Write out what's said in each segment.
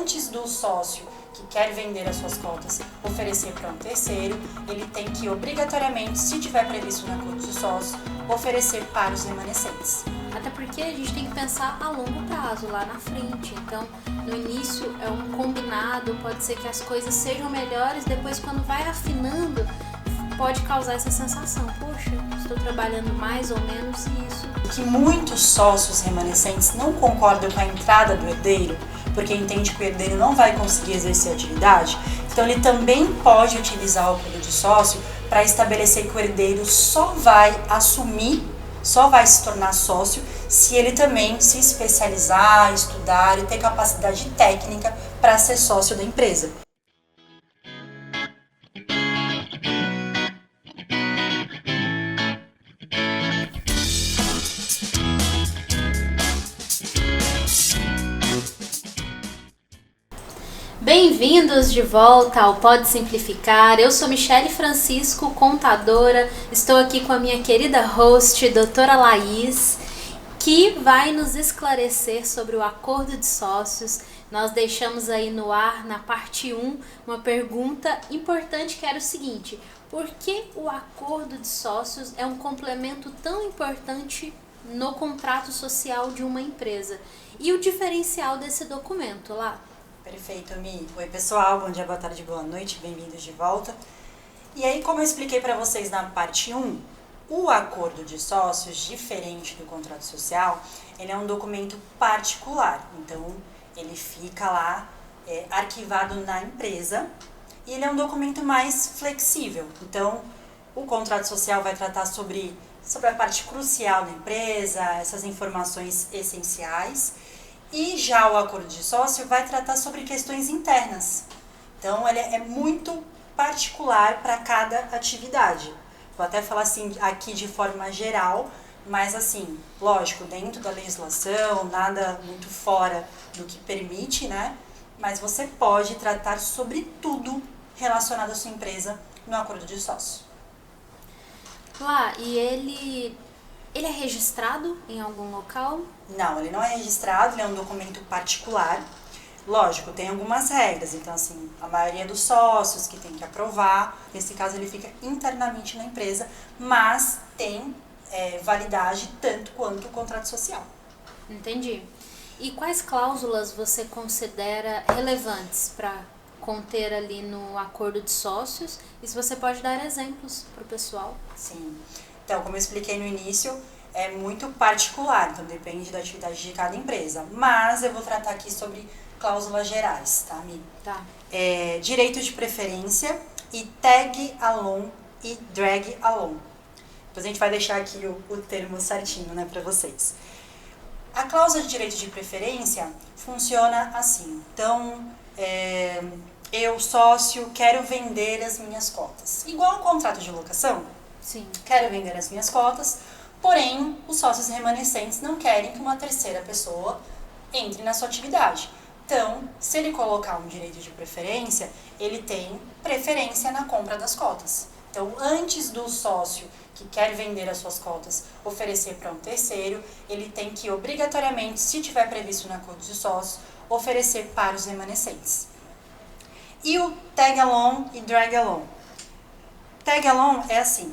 antes do sócio que quer vender as suas cotas oferecer para um terceiro, ele tem que obrigatoriamente, se tiver previsto no acordo de sócio, oferecer para os remanescentes. Até porque a gente tem que pensar a longo prazo, lá na frente. Então, no início é um combinado, pode ser que as coisas sejam melhores, depois quando vai afinando, pode causar essa sensação, poxa, estou trabalhando mais ou menos isso. Que muitos sócios remanescentes não concordam com a entrada do herdeiro, porque entende que o herdeiro não vai conseguir exercer a atividade, então ele também pode utilizar o acordo de sócio para estabelecer que o herdeiro só vai se tornar sócio se ele também se especializar, estudar e ter capacidade técnica para ser sócio da empresa. Bem-vindos de volta ao Pode Simplificar. Eu sou Michele Francisco, contadora. Estou aqui com a minha querida host, doutora Laís, que vai nos esclarecer sobre o acordo de sócios. Nós deixamos aí no ar, na parte 1, uma pergunta importante que era o seguinte: por que o acordo de sócios é um complemento tão importante no contrato social de uma empresa? E o diferencial desse documento, lá? Perfeito, Mi. Oi, pessoal. Bom dia, boa tarde, boa noite. Bem-vindos de volta. E aí, como eu expliquei para vocês na parte 1, o acordo de sócios, diferente do contrato social, ele é um documento particular. Então, ele fica lá arquivado na empresa e ele é um documento mais flexível. Então, o contrato social vai tratar sobre a parte crucial da empresa, essas informações essenciais. E já o acordo de sócio vai tratar sobre questões internas. Então, ele é muito particular para cada atividade. Vou até falar assim aqui de forma geral, mas assim, lógico, dentro da legislação, nada muito fora do que permite, né? Mas você pode tratar sobre tudo relacionado à sua empresa no acordo de sócio. Lá, e ele é registrado em algum local? Não, ele não é registrado, ele é um documento particular. Lógico, tem algumas regras, então assim, a maioria dos sócios que tem que aprovar, nesse caso ele fica internamente na empresa, mas tem validade tanto quanto o contrato social. Entendi. E quais cláusulas você considera relevantes para conter ali no acordo de sócios? E se você pode dar exemplos para o pessoal? Sim. Então, como eu expliquei no início, é muito particular, então depende da atividade de cada empresa. Mas eu vou tratar aqui sobre cláusulas gerais, tá, Mi? Tá. Direito de preferência e tag along e drag along. Depois a gente vai deixar aqui o termo certinho, né, para vocês. A cláusula de direito de preferência funciona assim. Então, eu, sócio, quero vender as minhas cotas. Igual um contrato de locação. Sim. Quero vender as minhas cotas, porém, os sócios remanescentes não querem que uma terceira pessoa entre na sua atividade. Então, se ele colocar um direito de preferência, ele tem preferência na compra das cotas. Então, antes do sócio que quer vender as suas cotas oferecer para um terceiro, ele tem que obrigatoriamente, se tiver previsto no acordo de sócio, oferecer para os remanescentes. E o tag along e drag along. Tag along é assim,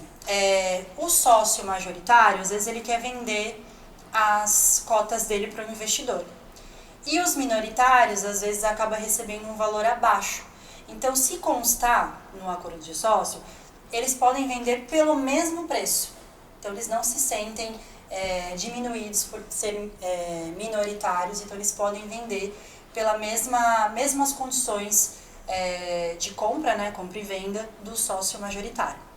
o sócio majoritário, às vezes ele quer vender as cotas dele para o investidor. E os minoritários, às vezes, acabam recebendo um valor abaixo. Então, se constar no acordo de sócio, eles podem vender pelo mesmo preço. Então, eles não se sentem diminuídos por serem minoritários, então eles podem vender pelas mesmas condições de compra, né, compra e venda do sócio majoritário.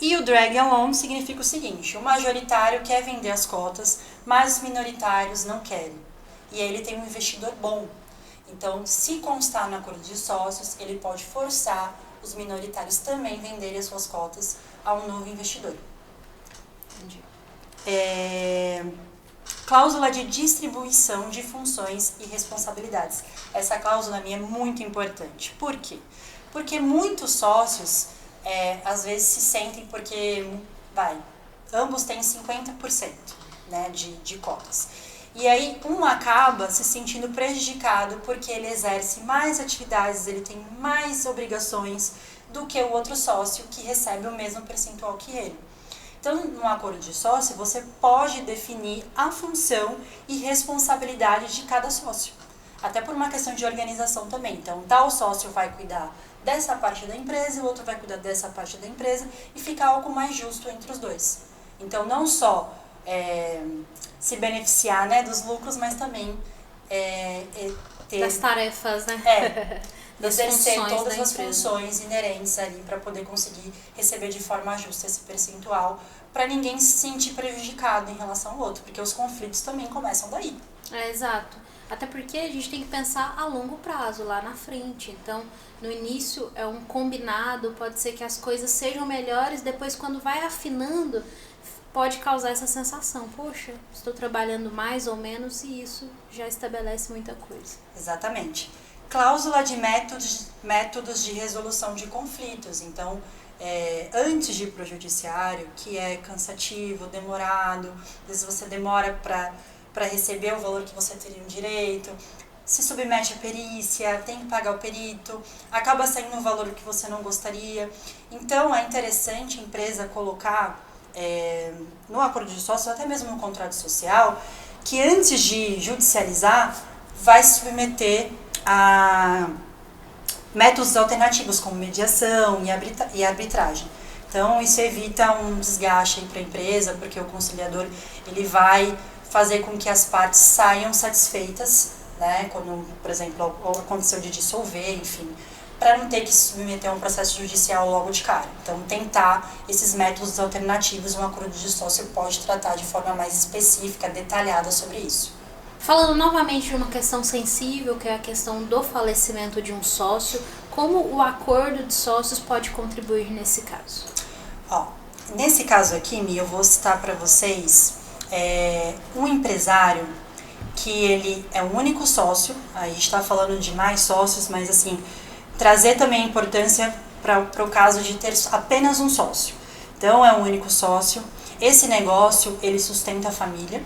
E o drag along significa o seguinte: o majoritário quer vender as cotas, mas os minoritários não querem. E aí ele tem um investidor bom. Então, se constar no acordo de sócios, ele pode forçar os minoritários também venderem as suas cotas a um novo investidor. Entendi. Cláusula de distribuição de funções e responsabilidades. Essa cláusula minha é muito importante. Por quê? Porque muitos sócios, às vezes, se sentem porque, ambos têm 50%, né, de cotas. E aí um acaba se sentindo prejudicado porque ele exerce mais atividades, ele tem mais obrigações do que o outro sócio que recebe o mesmo percentual que ele. Então, no acordo de sócio, você pode definir a função e responsabilidade de cada sócio. Até por uma questão de organização também. Então, tal sócio vai cuidar dessa parte da empresa, o outro vai cuidar dessa parte da empresa e ficar algo mais justo entre os dois. Então, não só se beneficiar, né, dos lucros, mas também ter... Das tarefas, né? Exercer todas as funções inerentes ali para poder conseguir receber de forma justa esse percentual, para ninguém se sentir prejudicado em relação ao outro, porque os conflitos também começam daí. Exato. Até porque a gente tem que pensar a longo prazo, lá na frente. Então, no início é um combinado, pode ser que as coisas sejam melhores, depois quando vai afinando, pode causar essa sensação, poxa, estou trabalhando mais ou menos, e isso já estabelece muita coisa. Exatamente. Cláusula de métodos de resolução de conflitos. Então, antes de ir para o judiciário, que é cansativo, demorado, às vezes você demora para receber o valor que você teria um direito, se submete à perícia, tem que pagar o perito, acaba saindo um valor que você não gostaria. Então, é interessante a empresa colocar no acordo de sócio, até mesmo no contrato social, que antes de judicializar, vai se submeter a métodos alternativos, como mediação e arbitragem. Então, isso evita um desgaste para a empresa, porque o conciliador ele vai fazer com que as partes saiam satisfeitas, né, quando, por exemplo, aconteceu de dissolver, enfim, para não ter que se submeter a um processo judicial logo de cara. Então, tentar esses métodos alternativos, um acordo de sócio pode tratar de forma mais específica, detalhada sobre isso. Falando novamente de uma questão sensível, que é a questão do falecimento de um sócio, como o acordo de sócios pode contribuir nesse caso? Nesse caso aqui, Mi, eu vou citar para vocês um empresário que ele é o único sócio, aí a gente está falando de mais sócios, mas assim, trazer também a importância para o caso de ter apenas um sócio. Então, é um único sócio, esse negócio, ele sustenta a família,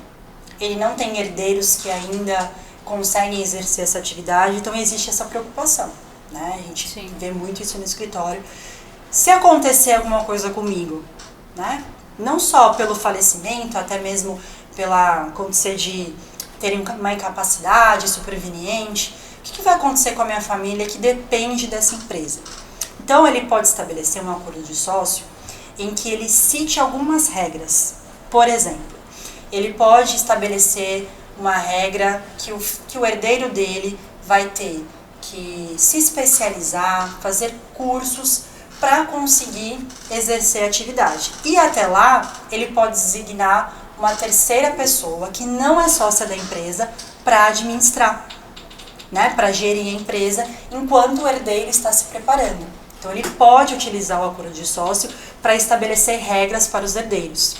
ele não tem herdeiros que ainda conseguem exercer essa atividade, então existe essa preocupação, né? A gente vê muito isso no escritório. Se acontecer alguma coisa comigo, né? Não só pelo falecimento, até mesmo pela acontecer de terem uma incapacidade superveniente, o que vai acontecer com a minha família que depende dessa empresa? Então, ele pode estabelecer um acordo de sócio em que ele cite algumas regras. Por exemplo, ele pode estabelecer uma regra que o herdeiro dele vai ter que se especializar, fazer cursos para conseguir exercer a atividade. E até lá, ele pode designar uma terceira pessoa que não é sócia da empresa para administrar, né, para gerir a empresa enquanto o herdeiro está se preparando. Então, ele pode utilizar o acordo de sócio para estabelecer regras para os herdeiros.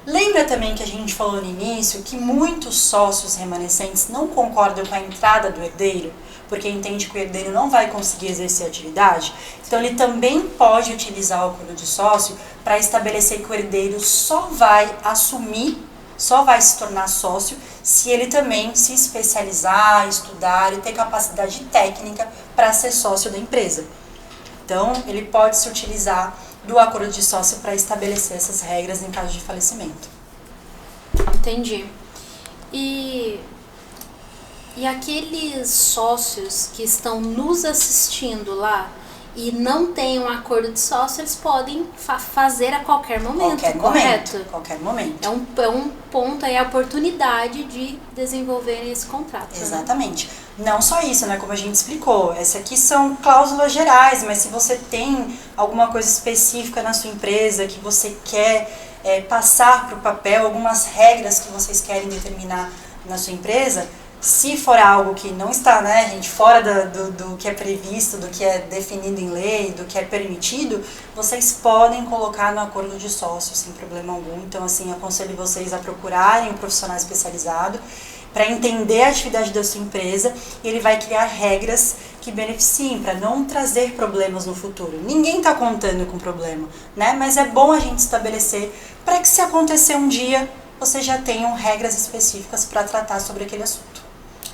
Lembra também que a gente falou no início que muitos sócios remanescentes não concordam com a entrada do herdeiro, porque entende que o herdeiro não vai conseguir exercer a atividade? Então, ele também pode utilizar o acordo de sócio para estabelecer que o herdeiro só vai assumir, só vai se tornar sócio se ele também se especializar, estudar e ter capacidade técnica para ser sócio da empresa. Então, ele pode se utilizar do acordo de sócio para estabelecer essas regras em caso de falecimento. Entendi. E aqueles sócios que estão nos assistindo lá e não têm um acordo de sócio, eles podem fazer a qualquer momento, correto? Qualquer momento. É um ponto aí, a oportunidade de desenvolverem esse contrato. Exatamente. Né? Não só isso, né? Como a gente explicou, essas aqui são cláusulas gerais, mas se você tem alguma coisa específica na sua empresa que você quer passar para o papel, algumas regras que vocês querem determinar na sua empresa, se for algo que não está, né, gente, fora do que é previsto, do que é definido em lei, do que é permitido, vocês podem colocar no acordo de sócio sem problema algum. Então, assim, aconselho vocês a procurarem um profissional especializado para entender a atividade da sua empresa, e ele vai criar regras que beneficiem para não trazer problemas no futuro. Ninguém está contando com problema, né? Mas é bom a gente estabelecer para que, se acontecer um dia, vocês já tenham regras específicas para tratar sobre aquele assunto.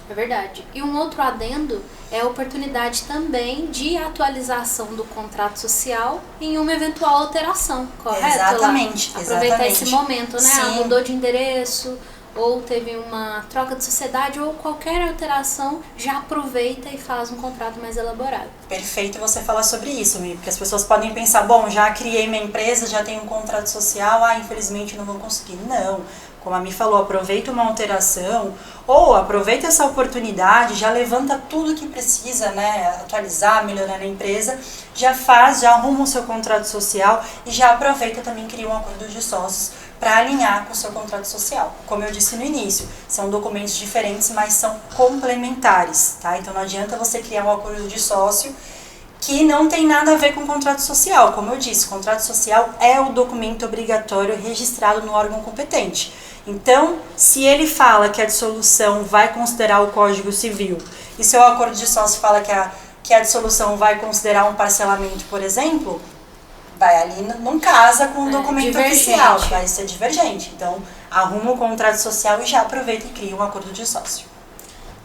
É verdade. E um outro adendo é a oportunidade também de atualização do contrato social em uma eventual alteração, correto? Exatamente. Aproveitar esse momento, né? Sim. Mudou de endereço, ou teve uma troca de sociedade, ou qualquer alteração, já aproveita e faz um contrato mais elaborado. Perfeito você falar sobre isso, Mi, porque as pessoas podem pensar, bom, já criei minha empresa, já tenho um contrato social, infelizmente não vou conseguir. Não. Como a Mi falou, aproveita uma alteração ou aproveita essa oportunidade, já levanta tudo que precisa, né, atualizar, melhorar na empresa, já arruma o seu contrato social e já aproveita também cria um acordo de sócios para alinhar com o seu contrato social. Como eu disse no início, são documentos diferentes, mas são complementares, tá? Então não adianta você criar um acordo de sócio que não tem nada a ver com o contrato social. Como eu disse, o contrato social é o documento obrigatório registrado no órgão competente. Então, se ele fala que a dissolução vai considerar o Código Civil e seu acordo de sócio fala que a dissolução vai considerar um parcelamento, por exemplo, vai ali, não casa com o documento oficial, vai ser divergente. Então, arruma o contrato social e já aproveita e cria um acordo de sócio.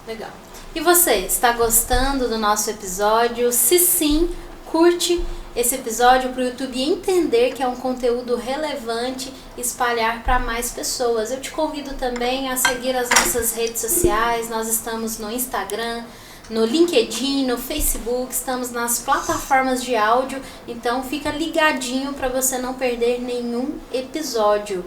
Legal. E você, está gostando do nosso episódio? Se sim, curte esse episódio para o YouTube entender que é um conteúdo relevante e espalhar para mais pessoas. Eu te convido também a seguir as nossas redes sociais. Nós estamos no Instagram, no LinkedIn, no Facebook, estamos nas plataformas de áudio, então fica ligadinho para você não perder nenhum episódio.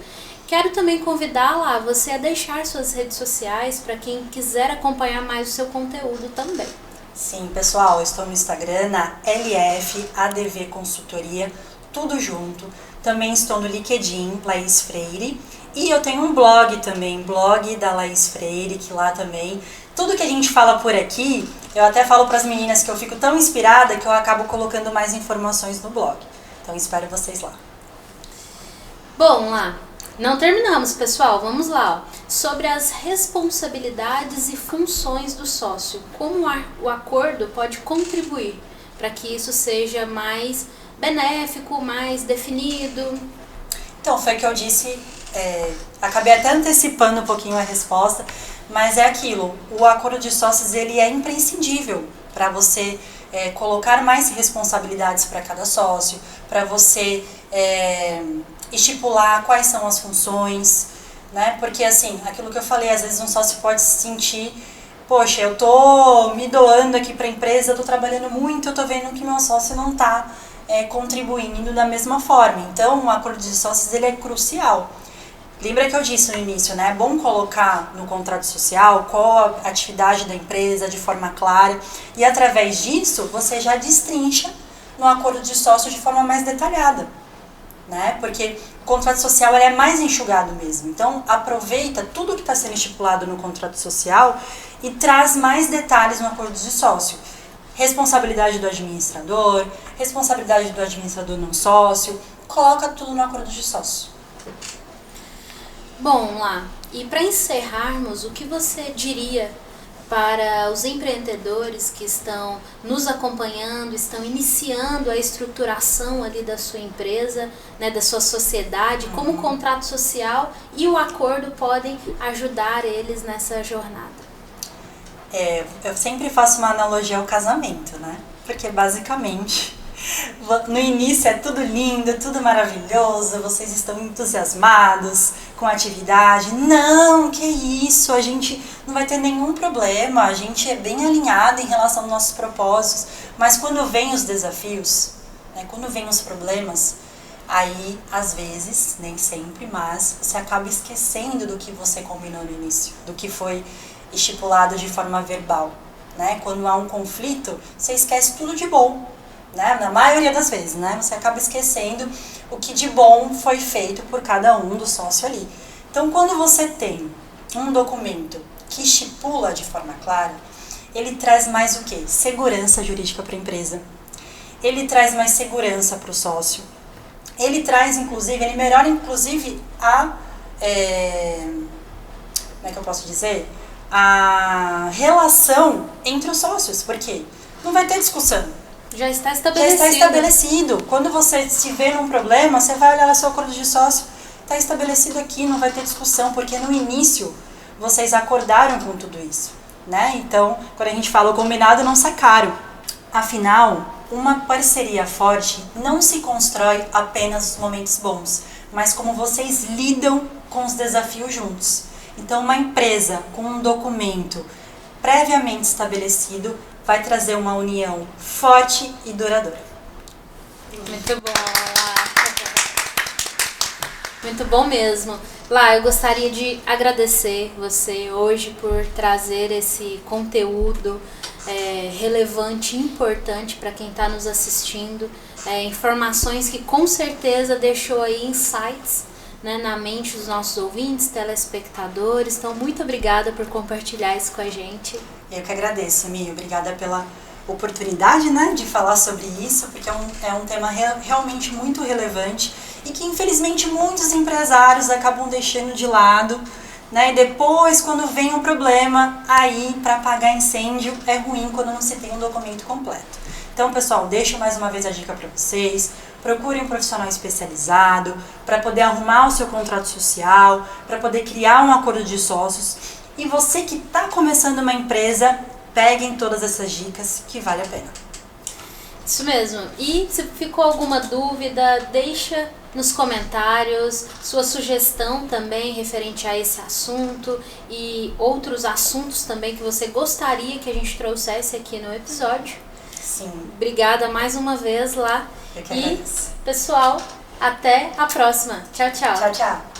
Quero também convidá-la você a deixar suas redes sociais para quem quiser acompanhar mais o seu conteúdo também. Sim, pessoal, eu estou no Instagram, na LF ADV Consultoria, tudo junto. Também estou no LinkedIn, Laís Freire. E eu tenho um blog também, blog da Laís Freire, que lá também, tudo que a gente fala por aqui, eu até falo para as meninas que eu fico tão inspirada que eu acabo colocando mais informações no blog. Então espero vocês lá. Bom, lá. Não terminamos, pessoal. Vamos lá. Ó. Sobre as responsabilidades e funções do sócio. Como o acordo pode contribuir para que isso seja mais benéfico, mais definido? Então, foi o que eu disse. Acabei até antecipando um pouquinho a resposta, mas é aquilo. O acordo de sócios ele é imprescindível para você colocar mais responsabilidades para cada sócio, para você estipular quais são as funções, né? Porque assim, aquilo que eu falei, às vezes um sócio pode se sentir, poxa, eu tô me doando aqui para a empresa, eu tô trabalhando muito, eu tô vendo que meu sócio não tá contribuindo da mesma forma. Então, o acordo de sócios ele é crucial. Lembra que eu disse no início, né? É bom colocar no contrato social qual a atividade da empresa de forma clara e através disso você já destrincha no acordo de sócio de forma mais detalhada, né? Porque o contrato social ele é mais enxugado mesmo. Então, aproveita tudo que está sendo estipulado no contrato social e traz mais detalhes no acordo de sócio. Responsabilidade do administrador não sócio, coloca tudo no acordo de sócio. Bom, lá, e para encerrarmos, o que você diria para os empreendedores que estão nos acompanhando, estão iniciando a estruturação ali da sua empresa, né, da sua sociedade, como o contrato social e o acordo podem ajudar eles nessa jornada? Eu sempre faço uma analogia ao casamento, né? Porque basicamente no início é tudo lindo, tudo maravilhoso, vocês estão entusiasmados com a atividade. Não, que isso, a gente não vai ter nenhum problema, a gente é bem alinhado em relação aos nossos propósitos, mas quando vem os desafios, né, quando vem os problemas, aí às vezes, nem sempre, mas você acaba esquecendo do que você combinou no início, do que foi estipulado de forma verbal, né? Quando há um conflito, você esquece tudo de bom, né? Na maioria das vezes, né? Você acaba esquecendo o que de bom foi feito por cada um do sócio ali. Então, quando você tem um documento que estipula de forma clara, ele traz mais o quê? Segurança jurídica para a empresa. Ele traz mais segurança para o sócio. Ele traz, inclusive, ele melhora, inclusive, como é que eu posso dizer? A relação entre os sócios, porque não vai ter discussão. Já está estabelecido. Já está estabelecido. Quando você se vê num problema, você vai olhar o seu acordo de sócio tá estabelecido aqui, não vai ter discussão, porque no início vocês acordaram com tudo isso, né? Então, quando a gente fala o combinado, não sai caro. Afinal, uma parceria forte não se constrói apenas nos momentos bons, mas como vocês lidam com os desafios juntos. Então, uma empresa com um documento previamente estabelecido vai trazer uma união forte e duradoura. Muito bom, Lá. Muito bom mesmo. Lá, eu gostaria de agradecer você hoje por trazer esse conteúdo relevante, importante para quem está nos assistindo, informações que com certeza deixou aí insights, né, na mente dos nossos ouvintes, telespectadores. Então, muito obrigada por compartilhar isso com a gente. Eu que agradeço, Mi. Obrigada pela oportunidade, né, de falar sobre isso, porque é um tema realmente muito relevante e que, infelizmente, muitos empresários acabam deixando de lado, né, e depois, quando vem um problema, aí, para apagar incêndio, é ruim quando não se tem um documento completo. Então, pessoal, deixo mais uma vez a dica para vocês. Procure um profissional especializado para poder arrumar o seu contrato social, para poder criar um acordo de sócios. E você que está começando uma empresa, peguem todas essas dicas que vale a pena. Isso mesmo. E se ficou alguma dúvida, deixa nos comentários sua sugestão também referente a esse assunto e outros assuntos também que você gostaria que a gente trouxesse aqui no episódio. Sim. Obrigada mais uma vez, Lá. Eu que agradeço. E, pessoal, até a próxima. Tchau, tchau. Tchau, tchau.